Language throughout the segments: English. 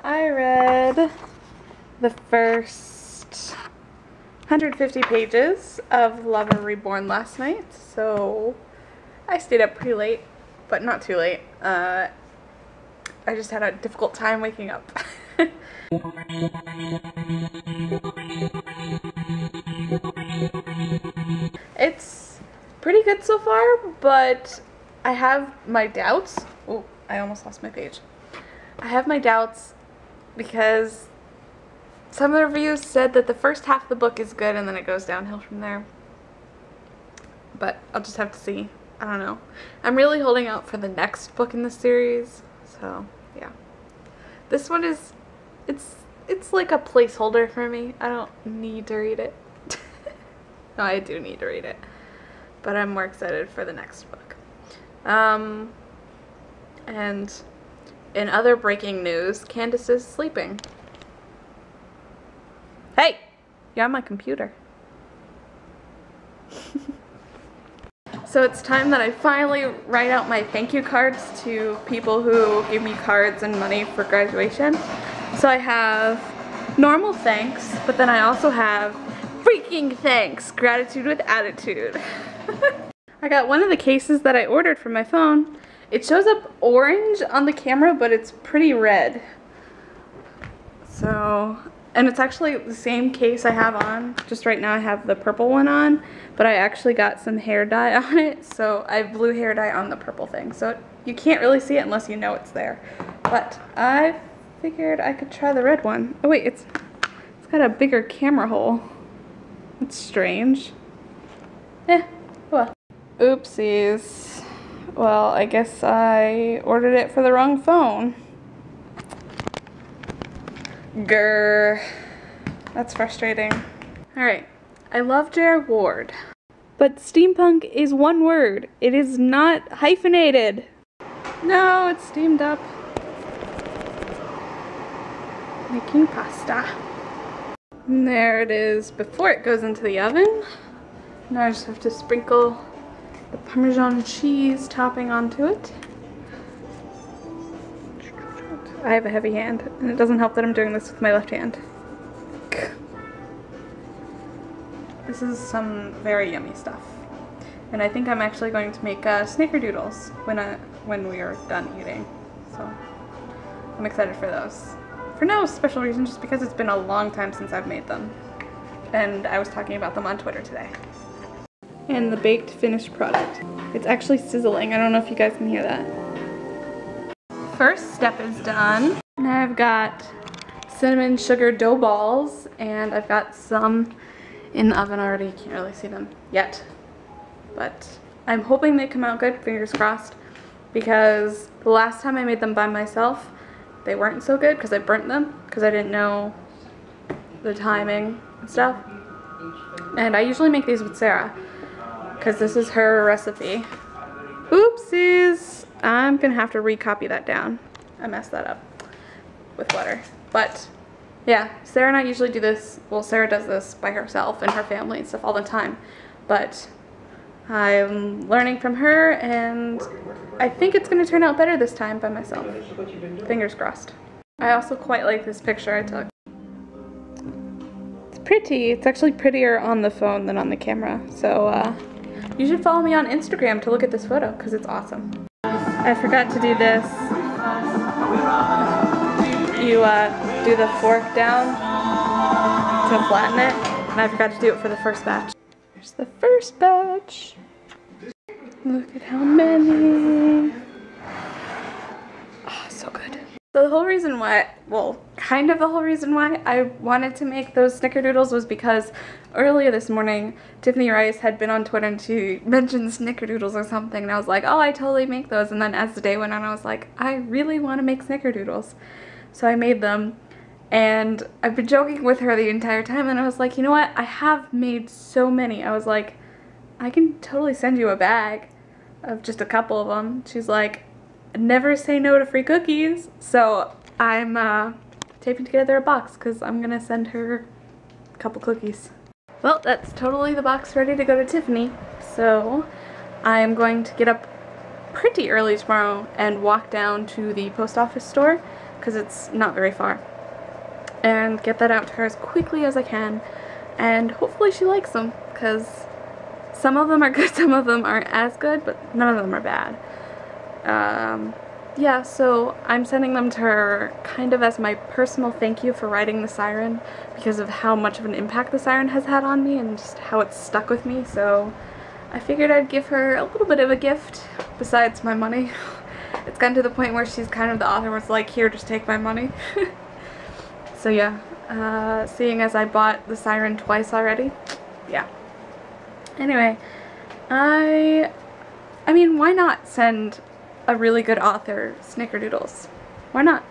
I read the first 150 pages of Lover Reborn last night, so I stayed up pretty late, but not too late. I just had a difficult time waking up. It's pretty good so far, but I have my doubts. Oh, I almost lost my page. I have my doubts because some of the reviews said that the first half of the book is good and then it goes downhill from there. But I'll just have to see. I don't know. I'm really holding out for the next book in the series, so yeah. This one is, it's like a placeholder for me. I don't need to read it. No, I do need to read it, but I'm more excited for the next book. And in other breaking news, Candace is sleeping. Hey! You're on my computer. So it's time that I finally write out my thank you cards to people who gave me cards and money for graduation. So I have normal thanks, but then I also have freaking thanks, gratitude with attitude. I got one of the cases that I ordered from my phone. It shows up orange on the camera, but it's pretty red. So, and it's actually the same case I have on. Just right now I have the purple one on, but I actually got some hair dye on it. So I have blue hair dye on the purple thing. So you can't really see it unless you know it's there. But I figured I could try the red one. Oh wait, it's got a bigger camera hole. It's strange. Well. Oopsies. Well, I guess I ordered it for the wrong phone. Grr. That's frustrating. Alright. I love J.R. Ward. But steampunk is one word. It is not hyphenated. No, it's steamed up. Making pasta. And there it is before it goes into the oven. Now I just have to sprinkle the Parmesan cheese topping onto it. I have a heavy hand, and it doesn't help that I'm doing this with my left hand. This is some very yummy stuff. And I think I'm actually going to make snickerdoodles when we are done eating. So I'm excited for those. For no special reason, just because it's been a long time since I've made them. And I was talking about them on Twitter today. And the baked finished product. It's actually sizzling. I don't know if you guys can hear that. First step is done. Now I've got cinnamon sugar dough balls, and I've got some in the oven already. You can't really see them yet. But I'm hoping they come out good, fingers crossed, because the last time I made them by myself, they weren't so good because I burnt them because I didn't know the timing and stuff. And I usually make these with Sarah because this is her recipe. Oopsies! I'm gonna have to recopy that down. I messed that up with butter. But yeah, Sarah and I usually do this. Well, Sarah does this by herself and her family and stuff all the time. But I'm learning from her, and I think it's going to turn out better this time by myself. Fingers crossed. I also quite like this picture I took. It's pretty. It's actually prettier on the phone than on the camera. So you should follow me on Instagram to look at this photo because it's awesome. I forgot to do this. You do the fork down to flatten it, and I forgot to do it for the first batch. Here's the first batch. Look at how many. Oh, so good. So the whole reason why, well, kind of the whole reason why I wanted to make those snickerdoodles was because earlier this morning, Tiffany Rice had been on Twitter and she mentioned snickerdoodles or something, and I was like, oh, I totally make those. And then as the day went on, I was like, I really want to make snickerdoodles. So I made them. And I've been joking with her the entire time, and I was like, you know what, I have made so many. I was like, I can totally send you a bag of just a couple of them. She's like, never say no to free cookies. So I'm taping together a box because I'm gonna send her a couple cookies. Well, that's totally the box ready to go to Tiffany. So I'm going to get up pretty early tomorrow and walk down to the post office store because it's not very far, and get that out to her as quickly as I can, and hopefully she likes them, because some of them are good, some of them aren't as good, but none of them are bad. Yeah, so I'm sending them to her kind of as my personal thank you for writing the siren, because of how much of an impact the siren has had on me and just how it's stuck with me. So I figured I'd give her a little bit of a gift besides my money. It's gotten to the point where she's kind of the author was like, here, just take my money. So yeah, seeing as I bought the siren twice already, yeah. Anyway, I mean, why not send a really good author snickerdoodles? Why not?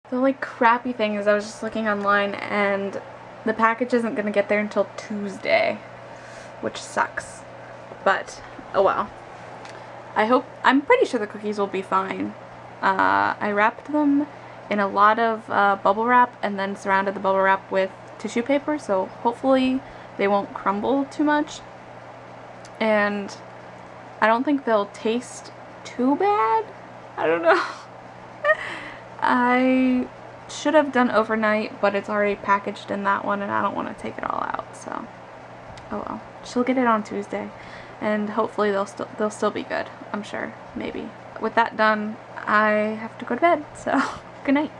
The only crappy thing is I was just looking online and the package isn't going to get there until Tuesday, which sucks. But, oh well. I'm pretty sure the cookies will be fine. I wrapped them in a lot of bubble wrap and then surrounded the bubble wrap with tissue paper, so hopefully they won't crumble too much. And I don't think they'll taste too bad. I don't know. I should have done overnight, but it's already packaged in that one and I don't want to take it all out, so oh well. She'll get it on Tuesday and hopefully they'll still be good. I'm sure. Maybe. With that done, I have to go to bed, so good night.